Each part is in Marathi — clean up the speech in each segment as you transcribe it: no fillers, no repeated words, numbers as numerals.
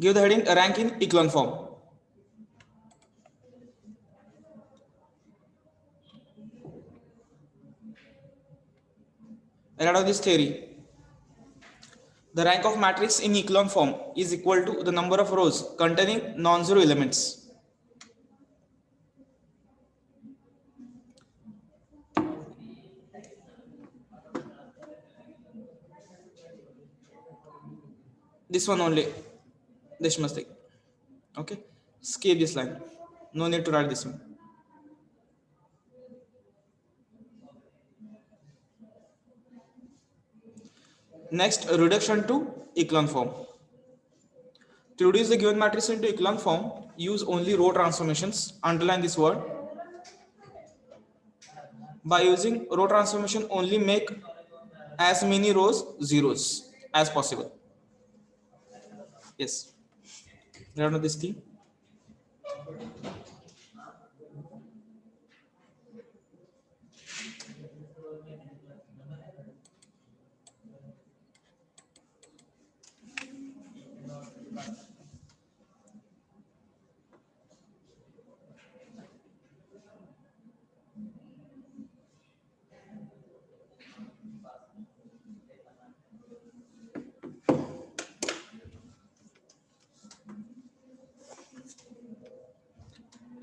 Give the heading rank in echelon form. Right out of this theory, the rank of matrix in echelon form is equal to the number of rows containing non-zero elements. This one only, this mistake. Okay, skip this line, no need to write this one. Next, reduction to echelon form. To reduce the given matrix into echelon form, use only row transformations. Underline this word. By using row transformation, only make as many rows zeros as possible. Yes, remember this thing.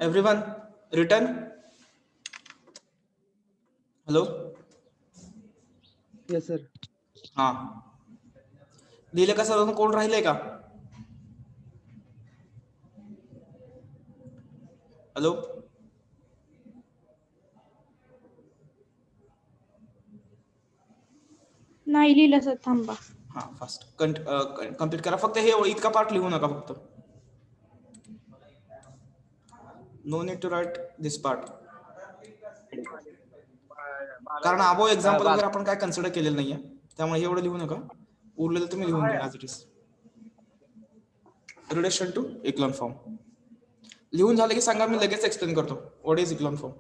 Everyone written? Hello? Yes, sir. हाँ, लिहिले का सर कोण राहिले का? हॅलो? नाही लिहिलं सर, थांबा. हाँ, फास्ट कंप्लीट करा. फक्त हे इतका पार्ट लिहू नका फक्त. No need to write this part. कारण अबो एक्झाम्पल वगैरे आपण काय कन्सिडर केलेलं नाहीये, त्यामुळे एवढं लिहू नका. उरलेलं तुम्ही लिहून घ्या as it is. Reduction to echelon form लिहून झालं की सांगा, मी लगेच एक्सप्लेन करतो व्हॉट इज echelon फॉर्म.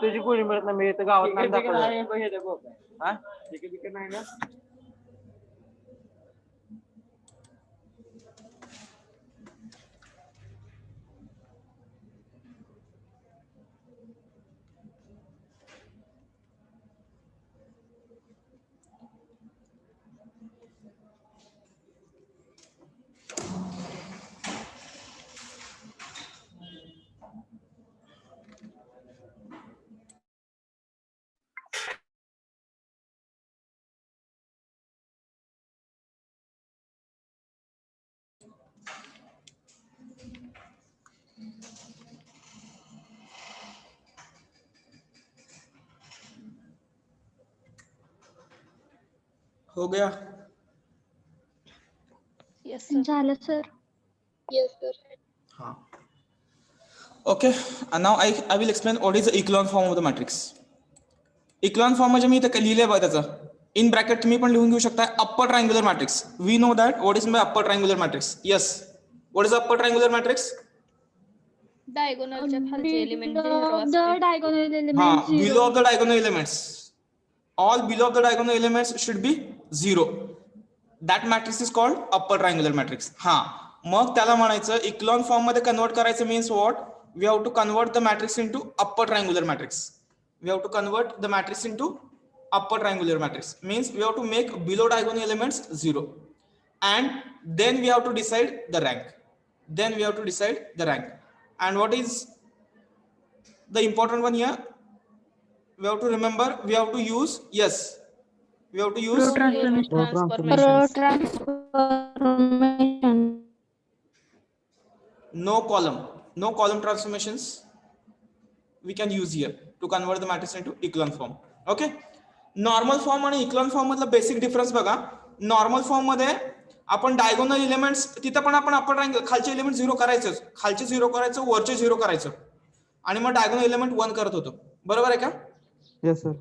तुझी कोणी मिळत नाही, मी इथं गावात नाही ना. हो गया? Yes sir. झालं सर. Yes sir. हाँ. Okay, and now I will explain what is the echelon form of the matrix. Echelon form म्हणजे मी इथे लिहिले बघा त्याचं. In bracket तुम्ही पण लिहून घेऊ शकता. Upper triangular matrix. We know that what is my upper triangular matrix. Yes. What is upper triangular matrix? डायगोनलच्या खालचे एलिमेंट जे Below row the असते. diagonal element हाँ, zero. below of the diagonal elements. All below of the diagonal elements should be zero. That matrix is called upper triangular matrix. हाँ, मग त्याला म्हणायचं echelon form मध्ये कन्वर्ट करायचं means what? We have to convert the matrix into upper triangular matrix. We have to convert the matrix into upper triangular matrix. Means we have to make below diagonal elements zero. And then we have to decide the rank. Then we have to decide the rank. And what is the important one here? We have to remember, we have to use, yes, we have to use Row transformation. Transformations. Transformation. no column transformations we can use here to convert the matrix into echelon form. Okay, normal form आणि echelon फॉर्म मधला बेसिक डिफरन्स बघा. नॉर्मल फॉर्म मध्ये आपण डायगोनल एलिमेंट्स तिथं पण आपण अपर ट्रायंगल खालचे एलिमेंट झिरो करायचं, खालचे झिरो करायचं, वरचे झिरो करायचं आणि मग डायगोनल एलिमेंट 1 करत होतो. बरोबर आहे का? Yes sir.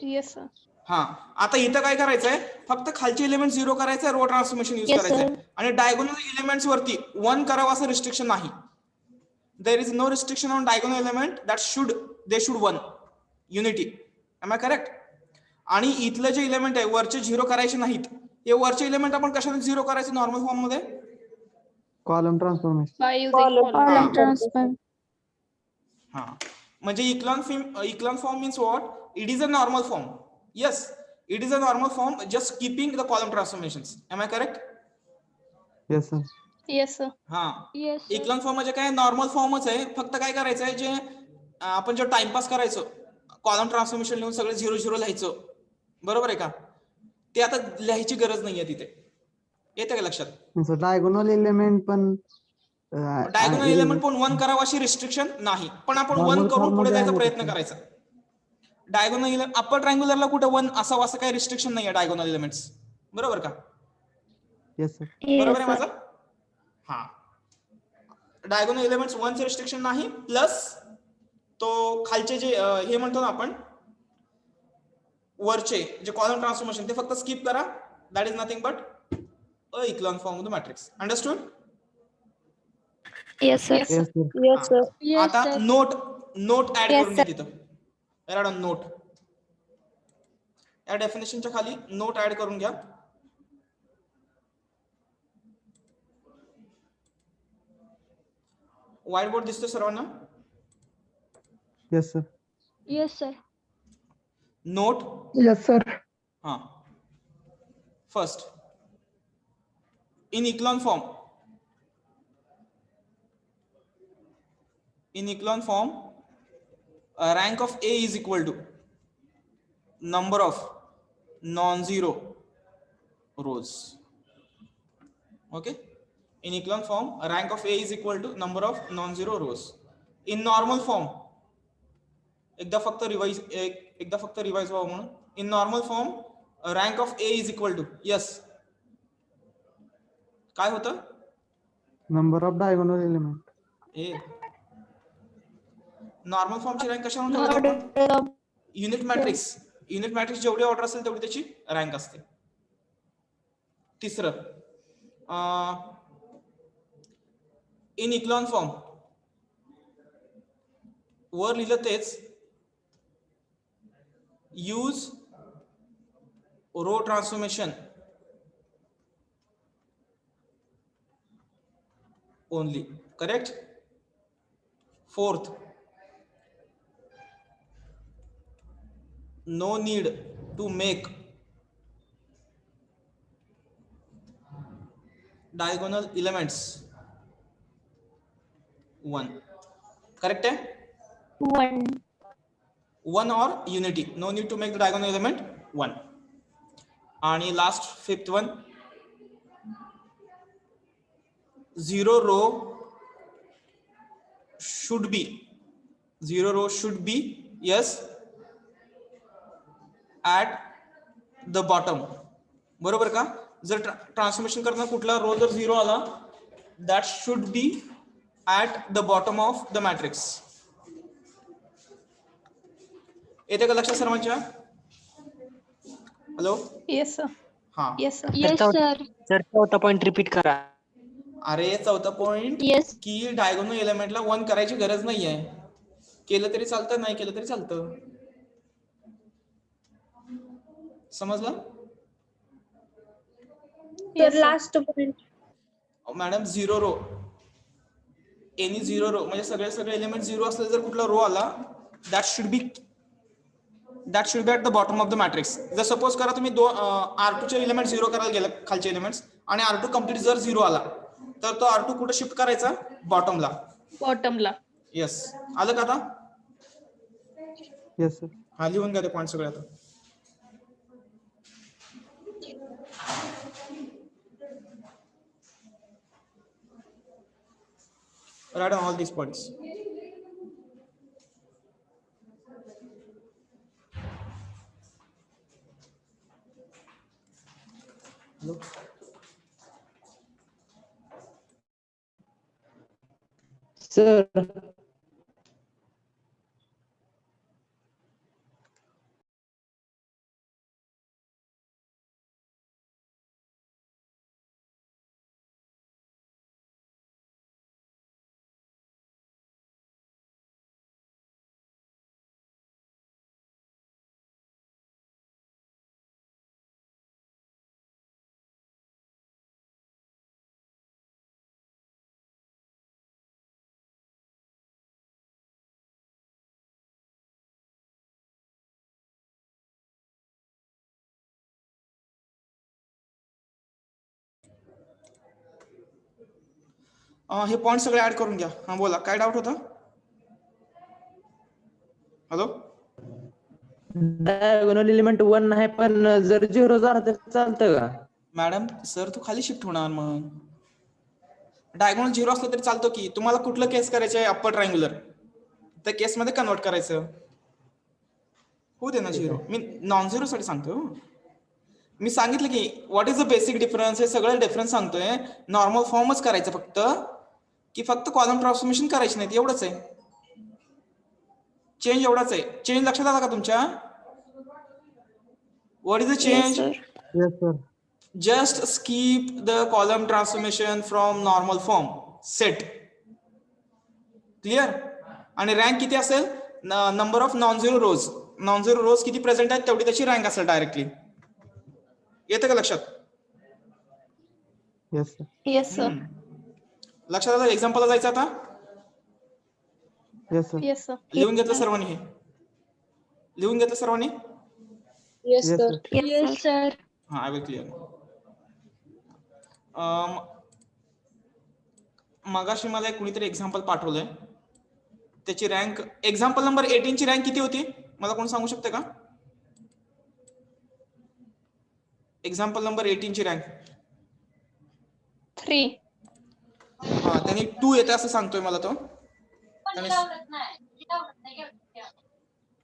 Yes sir. हा, आता इथं काय करायचंय, फक्त खालचे एलिमेंट झिरो करायचंय, रो ट्रान्सफॉर्मेशन यूज Yes, करायचंय. sir. आणि डायगोनल एलिमेंट्स वरती 1 करावं असं रिस्ट्रिक्शन नाही. There is no restriction on diagonal element that they should 1 unity. Am I correct? आणि इथलं जे एलिमेंट आहे वरचे झिरो करायचे नाहीत, हे वरचे एलिमेंट आपण कशाने झिरो करायचं नॉर्मल फॉर्म मध्ये? Column transformation. By using column transfer. हा, म्हणजे echelon form means what? It is a normal form. Yes, it is a normal form just keeping the column transformations. Am I correct? Yes sir. Yes, sir. हा, Yes, sir. इक्लॉन फॉर्म म्हणजे काय? नॉर्मल फॉर्मच आहे. फक्त काय करायचं आहे, जे आपण जे टाइमपास करायचो, कॉलम ट्रान्सफॉर्मेशन लिहून सगळं 0 लिहायचं, बरोबर आहे का? ते आता लिहायची गरज नाहीये तिथे. येते का लक्षात? डायगोनल एलिमेंट पण डायगोनल एलिमेंट पण 1 करावं अशी रिस्ट्रिक्शन नाही, पण आपण 1 नॉर्मल करून फॉर्म पुढे मध्ये जायचा आहे प्रयत्न तसं. करायचा. डायगोनल अप्पर ट्रायंग्युलरला कुठे 1 असावं असं काही रिस्ट्रिक्शन नाहीये डायगोनल एलिमेंट्स, बरोबर का? Yes sir. बरोबर Yes, आहे sir. माझं? हा, डायगोनल एलिमेंट्स 1 चे रिस्ट्रिक्शन नाही, प्लस तो खालचे जे हे म्हणतो ना आपण वरचे जे कॉलम ट्रान्सफॉर्मेशन, ते फक्त स्किप करा. That is nothing but a echelon form of the matrix. Understood? Yes, sir. Yes sir. Yes, sir. Yes, आता sir. नोट ऍड Yes, करून घ्या sir. तिथं. नोट, या डेफिनेशनच्या खाली नोट ऍड करून घ्या. व्हाईट बोर्ड दिसतो सर्वांना? Yes sir. Yes, sir. Note. Yes sir. हा, first in echelon form rank of A is equal to number of non-zero rows. Okay, in echelon form rank of A is equal to number of non-zero rows. In normal form, एकदा फक्त रिवाइज व्हावं म्हणून, in normal form rank of A is equal to, yes, काय होतं? Number of diagonal element. ए, नॉर्मल फॉर्मची रँक कशावर ठरवतो आपण? युनिट मॅट्रिक्स जेवढी ऑर्डर असेल तेवढी त्याची रँक असते. तिसरं, इन इक्लॉन फॉर्म वर लिहिलं तेच, use row transformation only. Correct? Fourth, no need to make diagonal elements 1. Correct आहे? 1 or unity, no need to make the diagonal element 1. आणि last fifth one, zero row should be yes at the bottom. बरोबर का? जर ट्रान्सफॉर्मेशन करताना कुठला रो जर 0 आला, that should be at the bottom of the matrix. येते का लक्षात सर्वांच्या? हॅलो? Yes, sir. हा, Yes, sir. Yes, sir. Sir चौथा पॉइंट रिपीट करा. अरे चौथा पॉइंट Yes. की डायगोनल एलिमेंटला 1 करायची गरज नाहीये. केलं तरी चालतं, नाही केलं तरी चालतं. समजलं? Yes, sir. Last point. Madam, 0 row, any 0 row म्हणजे सगळे एलिमेंट 0 असले जर कुठला रो आला, that should be at the bottom of the matrix. जर सपोज करा तुम्ही R2 चे एलिमेंट 0 करायला गेलं, खालचे एलिमेंट्स, आणि R2 कम्प्लीट जर 0 आला, तर तो R2 कुठे शिफ्ट करायचा? बॉटमला. Bottomला. येस, आलं का आता? Yes sir. हा, लिहून घ्या ते पॉईंट सगळे आता. Write down all these points. Hello? Sir हे पॉइंट सगळे ऍड करून घ्या. हा बोला, काय डाऊट होता? हॅलो, डायगोनल एलिमेंट 1 नाही, पण जर 0 झाला तर चालतं का? मॅडम सर तो खाली शिफ्ट होणार. मग डायगोनल 0 असलं तरी चालतो की. तुम्हाला कुठलं केस करायचं आहे? अप्पर ट्रायंग्युलर, त्या केस मध्ये कन्वर्ट करायचं. होऊ दे ना 0. मी नॉन झिरो साठी सांगतो. मी सांगितलं की what is the basic difference, हे सगळं डिफरन्स सांगतोय. नॉर्मल फॉर्मच करायचं फक्त, की फक्त कॉलम ट्रान्सफॉर्मेशन करायची नाही, एवढंच आहे. चेंज एवढाच आहे. चेंज लक्षात आला का तुमच्या? What is the change? Yes, sir. Just skip the column transformation from normal form. Set. Clear? आणि रँक किती असेल? Number of non zero rows. Non zero rows किती प्रेझेंट आहेत तेवढी त्याची रँक असेल डायरेक्टली. येतं का लक्षात? Yes, sir. Yes sir. लक्षात आलं? एक्झाम्पलला जायचं आता. Yes, sir. Yes sir. लिहून घेतलं सर्वांनी? हे लिहून घेतलं सर्वांनी? Yes, sir. Yes sir. हा, आय विल क्लिअर. मगाशी मला एक कुणीतरी एक्झाम्पल पाठवलंय, त्याची रँक एक्झाम्पल नंबर 18 ची रँक किती होती? मला कोण सांगू शकते का? एक्झाम्पल नंबर 18 ची रँक. 3. हा, त्यांनी 2 येते असं सांगतोय मला तो.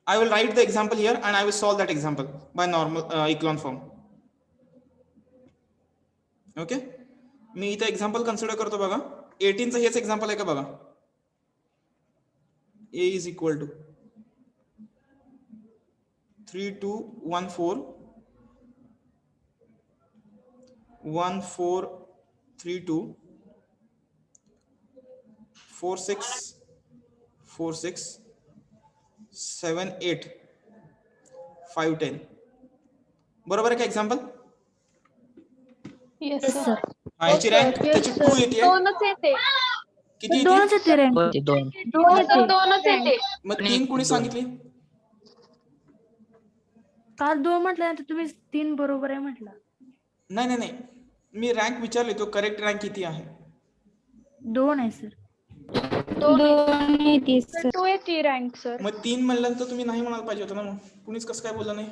I will write the example here and I will solve that example by normal echelon form. Okay, मी इथं एक्झाम्पल कन्सिडर करतो बघा. 18 चं हेच एक्झाम्पल आहे का बघा. A is equal to 3214 1432 46 46 78 510. बरोबर आहे का एक्झाम्पल? Yes sir. याची रँक त्याची 2 येते. दोनच येते. किती दोनच येते? येते रँक. ते 2. दोनच येते. मग 3 कोणी सांगितली? काल 2 म्हटल्यानंतर तुम्ही 3 बरोबर आहे म्हटलं. नाही नाही नाही, मी रँक विचारली, तो करेक्ट रँक किती आहे? 2 आहे सर. 2 येते सर. 2 येते रँक सर. मग 3 म्हणल्यानंतर तुम्ही नाही म्हणायला पाहिजे होतं ना. मग कुणीच कसं काय बोललं नाही?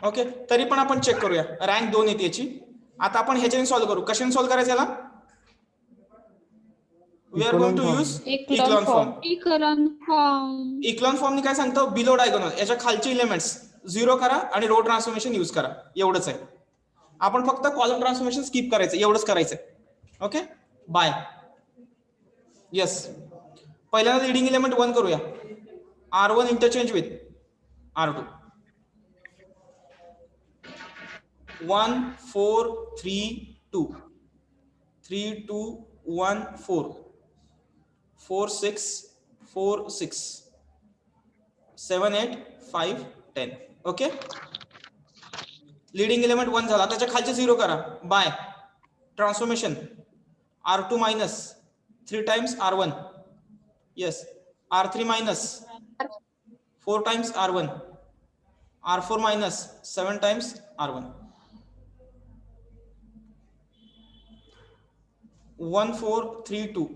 ओके, तरी पण आपण चेक करूया. रँक 2 येते याची. आता आपण ह्याच्याने सॉल्व्ह करू. कशाने सॉल्व्ह करायचं याला? We are going to use echelon form. Echelon फॉर्मनी काय सांगतो? बिलो डायगोनल, याच्या खालचे एलिमेंट्स 0 करा आणि रो ट्रान्सफॉर्मेशन यूज करा, एवढंच आहे. आपण फक्त कॉलम ट्रान्सफॉर्मेशन स्किप करायचं, एवढंच करायचं. Okay, bye. येस, पहिल्यांदा लीडिंग एलिमेंट 1 करूया. R1 interchange with R2. 1 4 3 2 3 2 1 4 4 6 4 6 7 8 5 10. Okay, leading element 1 झाला. त्याच्या खालचे 0 करा. By transformation R2 minus 3 times R1. Yes, R3 minus 4 times R1. R4 minus 7 times R1. 1 4 3 2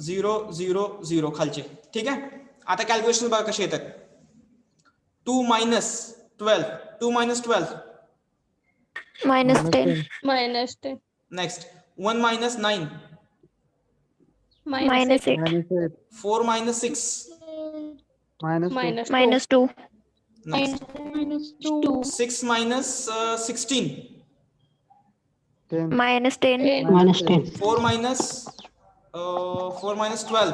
0 0 0 खालचे. ठीक आहे, आता कॅल्क्युलेशन बघा कसे येतात. 2 minus 12 2 minus 12 -10 -10. Next 1 minus 9 -8 4 minus 6 -2 next 6 minus 16 10. -10 -10. 4 minus 12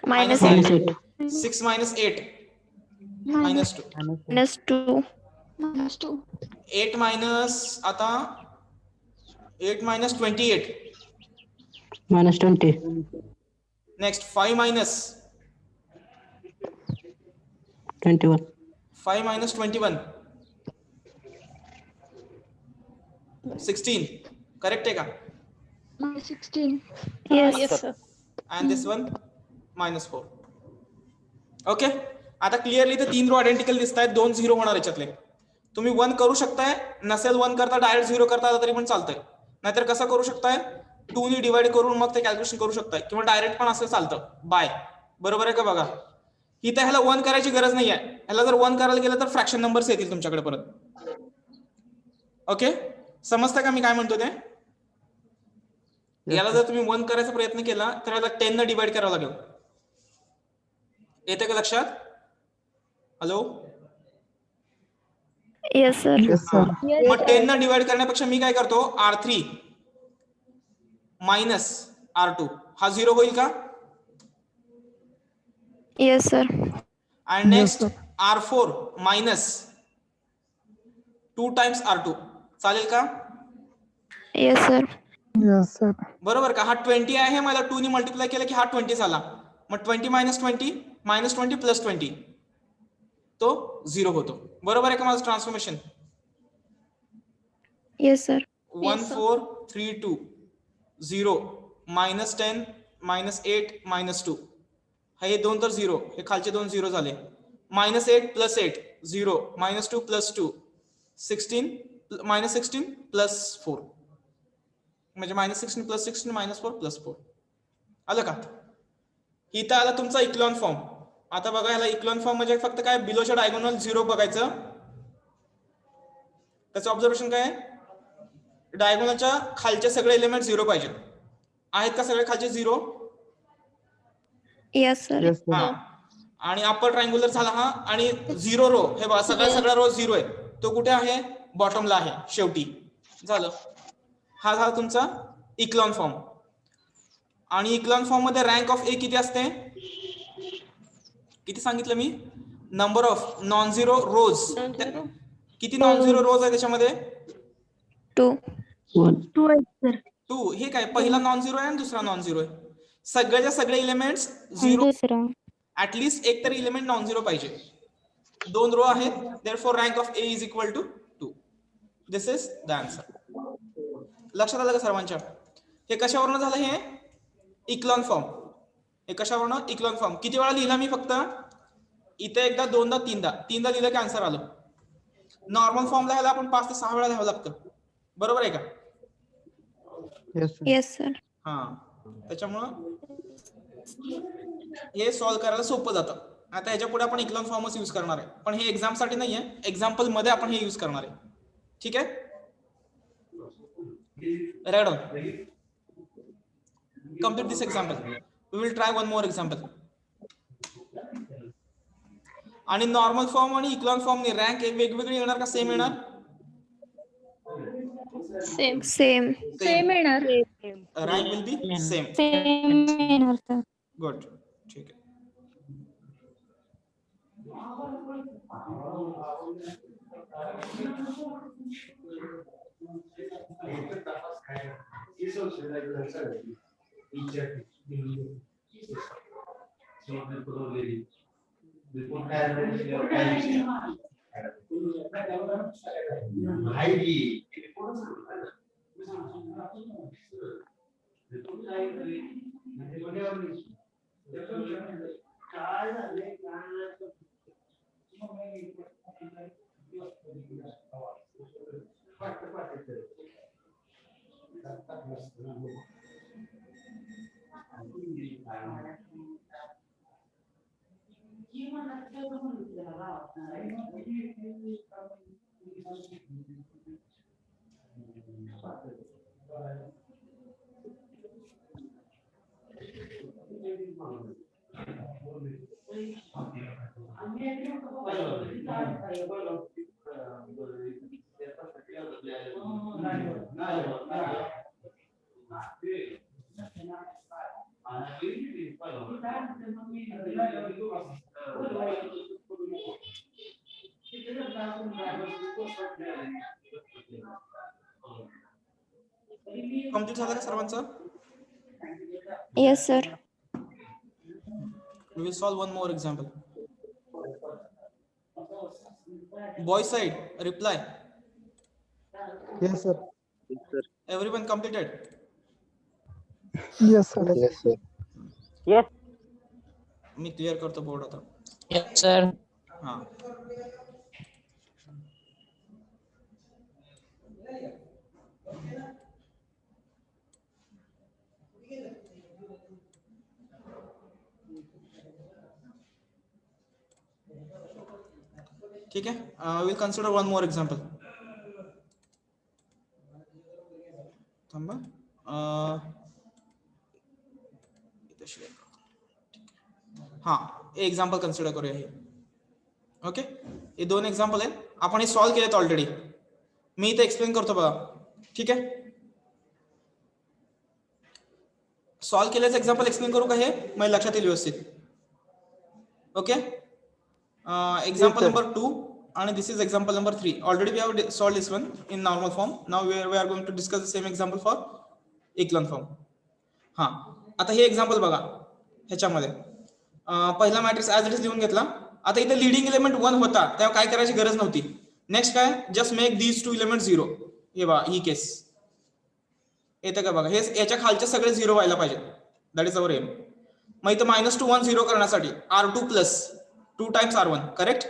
-8 6 minus 8 -2 -2 8 minus आता 8 minus 28 -20. Next 5 minus 21. 5 minus 21 16. Correct आहे का? Yes. Yes sir. And this one -4. Okay, आता क्लिअरली ते 3 रो आयडेंटिकल दिसत आहेत. 2 0 होणार याच्यातले. तुम्ही 1 करू शकताय, नसेल 1 करता डायरेक्ट 0 करता आला तरी पण चालतंय. नाहीतर कसं करू शकताय, 2 ने डिवाइड करून मग ते कॅल्क्युलेशन करू शकताय, किंवा डायरेक्ट पण असं चालतं बाय. बरोबर आहे का बघा. इथे ह्याला 1 करायची गरज नाहीये. ह्याला जर 1 करायला गेलं तर फ्रॅक्शन नंबर्स येतील तुमच्याकडे परत. ओके, समजतं का मी काय म्हणतो ते. याला जर तुम्ही 1 करायचा प्रयत्न केला तर याला 10 ने डिवाइड करावं लागेल. येते का लक्षात? Hello. Yes sir. Yes, sir. मग 10 ने डिवाइड करण्यापेक्षा मी काय करतो, R3 मायनस R2 हा 0 होईल का? Yes sir. आणि next R4 minus 2 times R2 चालेल का? Yes sir. Yes, sir. बरोबर का. हा 20 आहे, मला 2 ने मल्टिप्लाय केलं की हा 20 झाला. मग 20 मायनस 20 मायनस 20 प्लस 20 तो 0 होतो. बरोबर आहे का माझं transformation? Yes sir. 1 4 3 2 0 minus 10 minus 8 minus 2 हे दोन तर 0, हे खालचे दोन 0 झाले. Minus 8 plus 8 0 minus 2 plus 2 16 minus 16 plus 4 म्हणजे मायनस 16 प्लस 16 मायनस 4 प्लस 4 आलं का. इथं आला तुमचा इक्लॉन फॉर्म. आता बघा, ह्याला इक्लॉन फॉर्म म्हणजे फक्त काय, बिलोच्या डायगोनल 0 बघायचं. त्याचं ऑब्झर्वेशन काय आहे, डायगोनलच्या खालचे सगळे एलिमेंट 0 पाहिजेत. आहेत का सगळे खालचे 0? Yes sir. Yes, sir. हा. आणि अप्पर ट्रायंगुलर झाला हा, आणि 0 रो, हे बघा सगळा रो 0 आहे. तो कुठे आहे, बॉटमला आहे शेवटी. झालं. हा झाला तुमचा इक्लॉन फॉर्म. आणि इक्लॉन फॉर्म मध्ये रँक ऑफ ए किती असते, किती सांगितलं मी, number of non zero rows. किती नॉन झिरो रोज आहे त्याच्यामध्ये? 2. 1. 2 आहेत सर. 2. हे काय, पहिला नॉन झिरो आहे आणि दुसरा नॉन झिरो आहे. सगळ्याच्या सगळे एलिमेंट्स 0, दुसरा. ऍटलीस्ट एक तरी एलिमेंट नॉन झिरो पाहिजे. 2 रो आहेत, therefore rank of A is equal to 2. This is the answer. लक्षात आलं का सर्वांच्या? हे कशावरून झालं, हे इक्लॉन फॉर्म. हे कशावरून, इक्लॉन फॉर्म. किती वेळा लिहिला मी, फक्त इथे एकदा, दोनदा, तीनदा लिहिलं की आन्सर आलं. नॉर्मल फॉर्म लिहायला आपण 5 ते 6 वेळा लिहावं लागतं. बरोबर आहे का? Yes, sir. Yes sir. हा, त्याच्यामुळं हे सॉल्व्ह करायला सोपं जातं. आता ह्याच्या पुढे आपण इक्लॉन फॉर्मच यूज करणार आहे, पण हे एक्झाम साठी नाहीये, एक्झाम्पल मध्ये आपण हे यूज करणार आहे. ठीक आहे, right on. Complete this example. We will try one more example. आणि नॉर्मल फॉर्म आणि इक्लॉन फॉर्म रँक वेगवेगळी येणार का सेम येणार? सेम. सेम येणार. Rank will be same. Same येणार सर. गुड. ठीक आहे. कम्प्लीट झालं का सर्वांचं? Yes sir. We will solve one more example. Boy side, reply. Yes, sir. Everyone completed? Yes, sir. Yes, sir. Me clear करतो बोर्ड आता. Yes, sir. हा, ठीक आहे. Will consider one more example. थांबा. हा, एक्झाम्पल कन्सिडर करूया हे. ओके, हे 2 एक्झाम्पल आहेत. आपण हे सॉल्व्ह केलेत ऑलरेडी. मी इथे एक्सप्लेन करतो बघा. ठीक आहे, सॉल्व्ह केल्याचं एक्झाम्पल एक्सप्लेन करू का हे, मग लक्षात येईल व्यवस्थित. Okay, example sir. Number 2 and this is example number 3. Already we have solved this one in normal form. Now we are going to discuss the same example for echelon form. हा, आता हे एक्झाम्पल बघा. ह्याच्यामध्ये पहिला मॅट्रिक्स ऍज इट इज लिहून घेतला. आता इथे लिडिंग एलिमेंट 1 होता, तेव्हा काय करायची गरज नव्हती. नेक्स्ट काय, जस्ट मेक दीज 2 एलिमेंट 0. हे बघा, ही केस येते का बघा. हे याच्या खालचे सगळे 0 व्हायला पाहिजे. That is our aim. मग इथं -2 1 0 करण्यासाठी R2 plus 2 times R1 correct,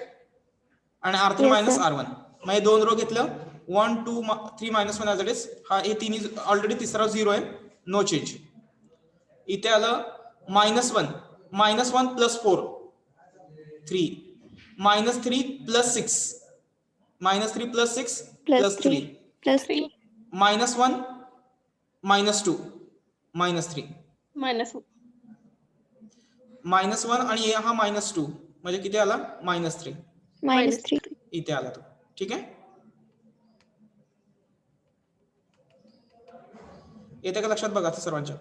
आणि R3 Yes, minus sir. R1. मग हे 2 रो घेतलं, 1 2 3 -1 ॲज इट इज. हा, हे तिन्ही ऑलरेडी तिसरा 0 आहे, नो चेंज. इथे आलं -1 -1 प्लस 4 3 -3 प्लस 6 -3 प्लस 6 प्लस 3 +3 -1 -2 -3 -1 आणि हा -2 म्हणजे किती आला, -3 -3 इथे आला तो. ठीक आहे, येते का लक्षात बघा सर्वांच्या.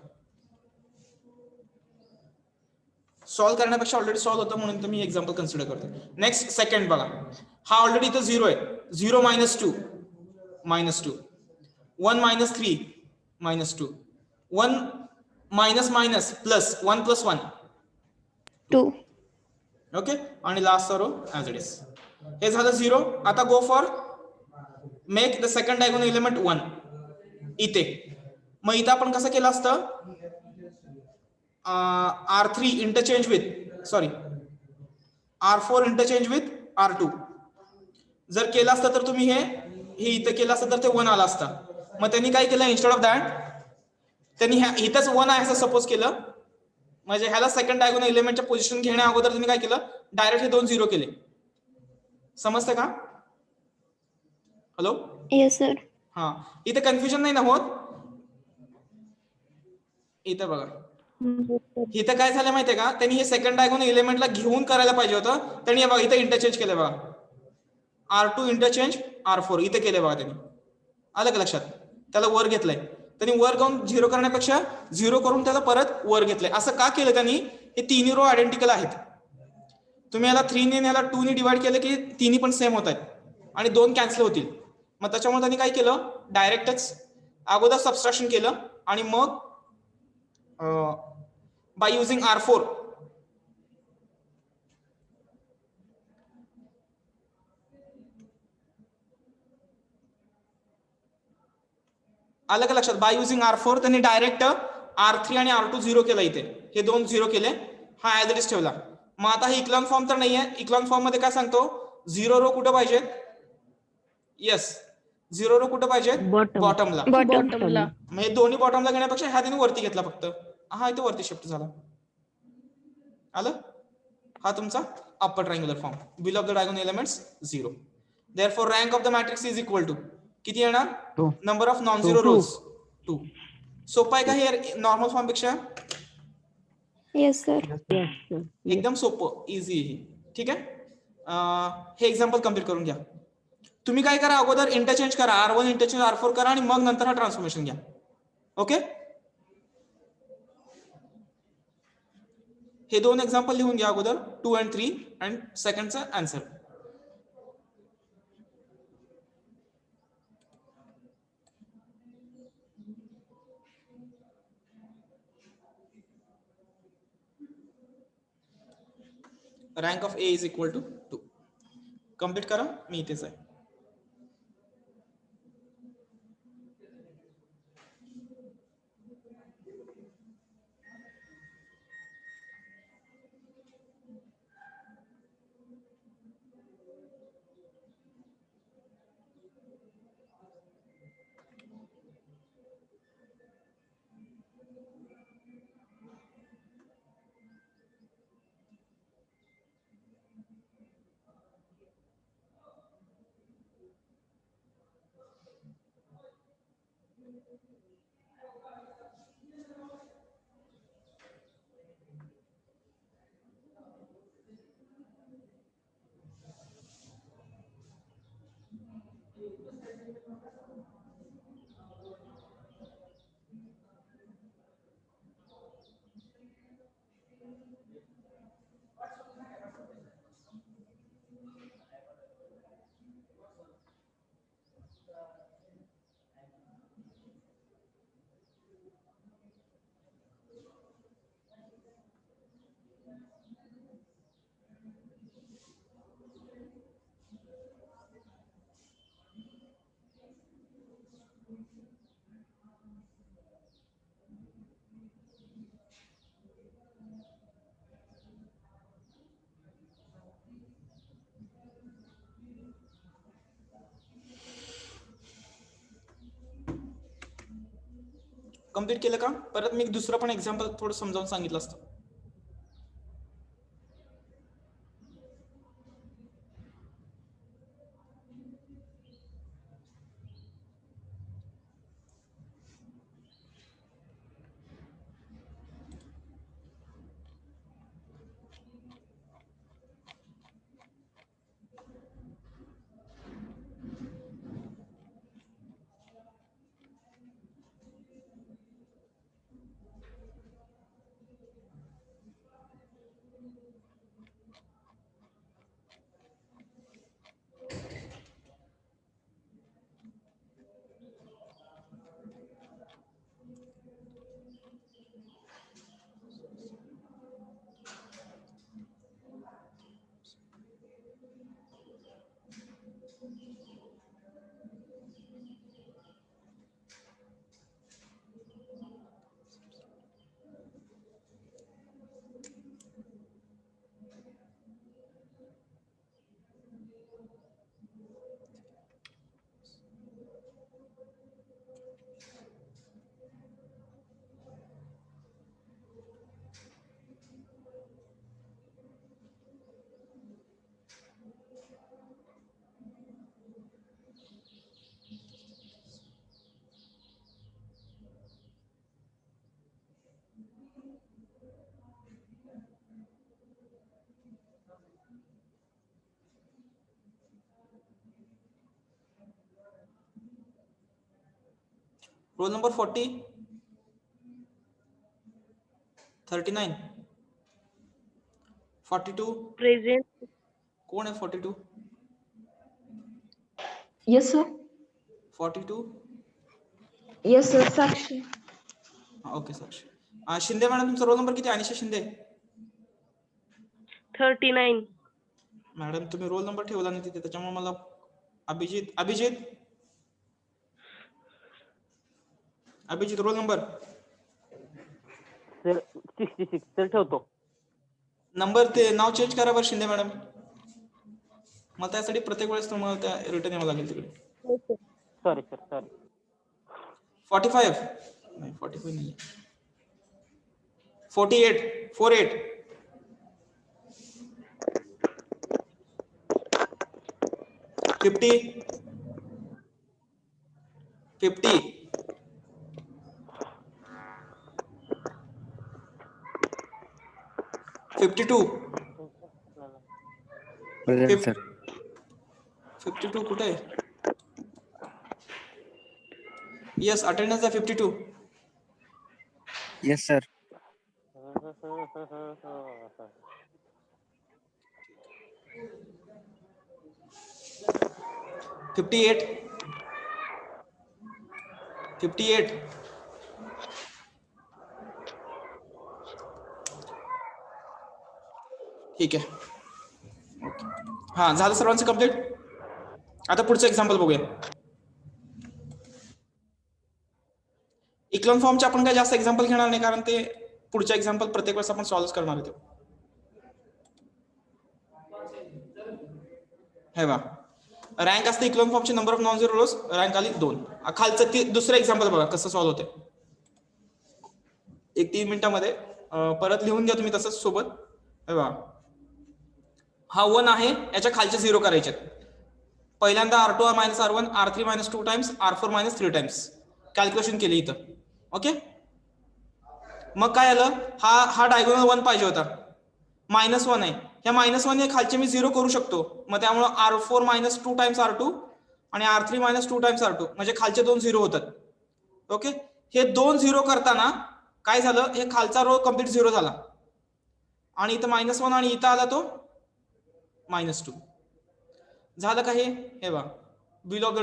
सॉल्व्ह करण्यापेक्षा ऑलरेडी सॉल्व्ह होतं म्हणून मी एक्झाम्पल कन्सिडर करतो. नेक्स्ट सेकंड बघा, हा ऑलरेडी इथं 0 आहे. 0 -2 -2 1 -3 -2 1 मायनस प्लस 1 + 1 2 ओके, आणि last row as it is. हे झालं 0. आता go for make the second diagonal element 1 इथे. मग इथं आपण कसं केलं असतं, R3 interchange with R4 interchange with R2 जर केलं असतं तर तुम्ही हे इथं केलं असतं तर ते 1 आलं असतं. मग त्यांनी काय केलं, इन्स्टेड ऑफ दॅट त्यांनी इथंच 1 आहे असं सपोज केलं. म्हणजे ह्याला सेकंड डायगोनल एलिमेंटच्या पोझिशन घेण्या अगोदर त्यांनी काय केलं, डायरेक्ट हे 2 0 केले. समजतं का? Hello, Yes, sir. हा, इथे कन्फ्युजन नाही ना होत. इथं बघा, इथं काय झालं माहितीये का, त्यांनी हे सेकंड डायगोनल एलिमेंटला घेऊन करायला पाहिजे होतं. त्यांनी बघा इथं इंटरचेंज केलं बघा, R2 इंटरचेंज R4 इथे केले बघा त्यांनी. आलं का लक्षात? त्याला वर घेतलंय त्यांनी. वर जाऊन 0 करण्यापेक्षा 0 करून त्याला परत वर घेतलंय. असं का केलं त्यांनी? हे तिन्ही रो आयडेंटिकल आहेत. तुम्ही याला 3 ने याला 2 ने डिवाइड केलं की तिन्ही पण सेम होत आहेत आणि 2 कॅन्सल होतील. मग त्याच्यामुळे त्यांनी काय केलं, डायरेक्टच अगोदर सबस्ट्रॅक्शन केलं आणि मग बाय युझिंग R4 आलं का लक्षात. बाय युझिंग R4 त्यांनी डायरेक्ट R3 आणि R2 0 केला. इथे हे 2 0 केले, हा ऍज इट इज ठेवला. मग आता हे इक्लॉन फॉर्म तर नाहीये. इक्लॉन फॉर्म मध्ये काय सांगतो, 0 रो कुठं पाहिजे, येस 0 रो कुठं पाहिजे, बॉटमला. बॉटमला. म्हणजे दोन्ही बॉटमला घेण्यापेक्षा ह्या तिने वरती घेतला फक्त. हा इथे वरती शिफ्ट झाला. आलं, हा तुमचा upper triangular form. Below of the diagonal elements 0. Therefore rank of the matrix is equal to किती येणार, number of non zero rows 2. सोपं आहे का हे नॉर्मल फॉर्म पेक्षा? Yes, sir. एकदम सोपं, इझी. ठीक आहे, हे एक्झाम्पल कम्प्लीट करून घ्या. तुम्ही काय करा, अगोदर इंटरचेंज करा, R1 इंटरचेंज R4 करा आणि मग नंतर हा ट्रान्सफॉर्मेशन घ्या. ओके, हे 2 एक्झाम्पल लिहून घ्या अगोदर, 2 and 3 आणि सेकंडचं answer. Rank of A is equal to 2. Complete करा, मी इथेच आहे. कम्प्लीट केलं का? परत मी दुसरं पण एक्झाम्पल थोडं समजावून सांगितलं असतं. Roll number 40, 39, 42. प्रेझेंट. कोण आहे 42? Yes sir. 42. Yes sir. Sakshi. Okay Sakshi. Shinde madam तुमचा रोल नंबर किती? अनिशा शिंदे. 39. मॅडम तुम्ही रोल नंबर ठेवला नाही तिथे, त्याच्यामुळे मला Abhijit roll number sir 66 sir ठेवतो. नंबर ते नाव चेंज करा बरं शिंदे मॅडम. मला त्यासाठी प्रत्येक वेळेस तुम्हाला त्या रिटर्न यावं लागेल तिकडे. Sorry sir sorry. 45 नाही, 45 नाही, 48. 50. 52. Present sir. 52 कुठे आहे? येस अटेंडन्स आहे 52. Yes sir. 58. ठीक आहे. हा झालं सर्वांचं कंप्लीट. आता पुढचं एक्झाम्पल बघूया. इक्लॉन फॉर्मचे आपण काय जास्त एक्झाम्पल घेणार नाही, कारण ते पुढच्या एक्झाम्पल प्रत्येक वेळेस आपण सॉल्व्ह करणार आहे. हे बघा, रँक असते इक्लॉन फॉर्मचे number of non zero rows, rank आली 2. खालचं दुसरं एक्झाम्पल बघा कसं सॉल्व्ह होते. 1-3 मिनिटांमध्ये परत लिहून घ्या तुम्ही तसंच सोबत. हे बघा, हा 1 आहे, याच्या खालचे 0 करायचे. पहिल्यांदा R2 - R1, R3 - 2 times, R4 - 3 times. Calculation केली इथं. ओके, मग काय आलं, हा डायगोनल 1 पाहिजे होता, -1 आहे. ह्या -1 खालचे मी 0 करू शकतो. मग त्यामुळे R4 - 2 टाइम्स R2 आणि R3 - 2 टाइम्स R2 म्हणजे खालचे 2 0 होतात. ओके, हे 2 0 करताना काय झालं, हे खालचा रो कम्प्लीट 0 झाला आणि इथं -1 आणि इथं आला तो -2 झालं का. हे बघा, बिलो ऑफ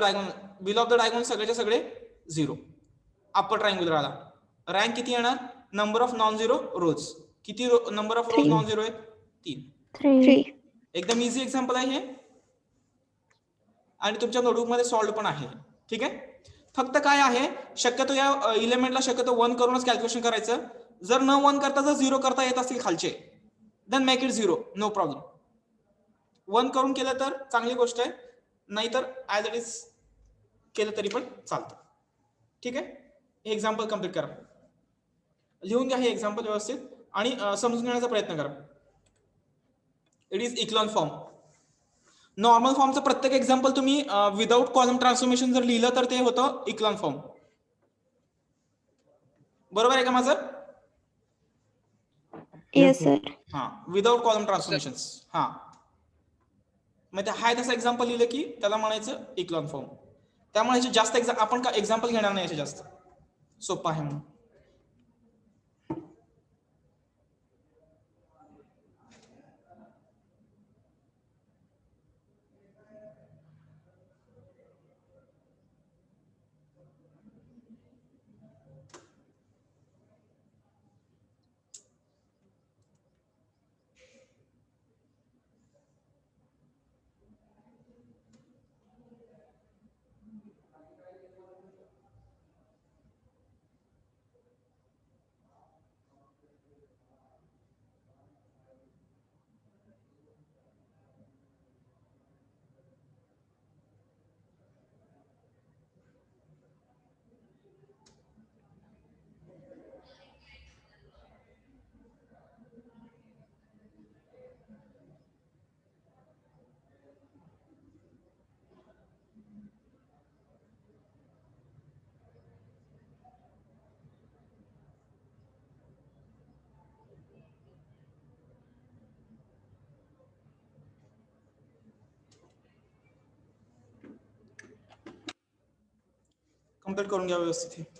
द डायगोनल सगळेच्या सगळे 0. अप्पर ट्रायंग्युलर आला. रँक किती येणार, number of non zero rows. किती number of rose non zero आहे, 3. 3. एकदम इझी एक्झाम्पल आहे हे आणि तुमच्या नोटबुक मध्ये सॉल्व्ह पण आहे. ठीक आहे, फक्त काय आहे, शक्यतो या इलेमेंटला शक्यतो 1 करूनच कॅल्क्युलेशन करायचं. जर न 1 करता जर 0 करता येत असतील खालचे, then make it 0, no problem. 1 करून केलं तर चांगली गोष्ट आहे, नाहीतर ऍज इट इज केलं तरी पण चालतं. ठीक आहे, हे एक्झाम्पल कम्प्लीट करा, लिहून घ्या हे एक्झाम्पल व्यवस्थित आणि समजून घेण्याचा प्रयत्न करा. It is echelon form. Normal फॉर्मचं प्रत्येक एक्झाम्पल तुम्ही विदाउट कॉलम ट्रान्सफॉर्मेशन जर लिहिलं तर ते होतं इक्लॉन फॉर्म. बरोबर आहे का माझं? Yes, sir. हा, विदाउट कॉलम ट्रान्सफॉर्मेशन. हा, मग ते हाय तसं एक्झाम्पल लिहिलं की त्याला म्हणायचं इक्लॉन फॉर्म. त्यामुळे याचे जास्त आपण एक्झाम्पल घेणार नाही, याचे जास्त सोपं आहे म्हणून. कम्प्लीट करून घ्या व्यवस्थित.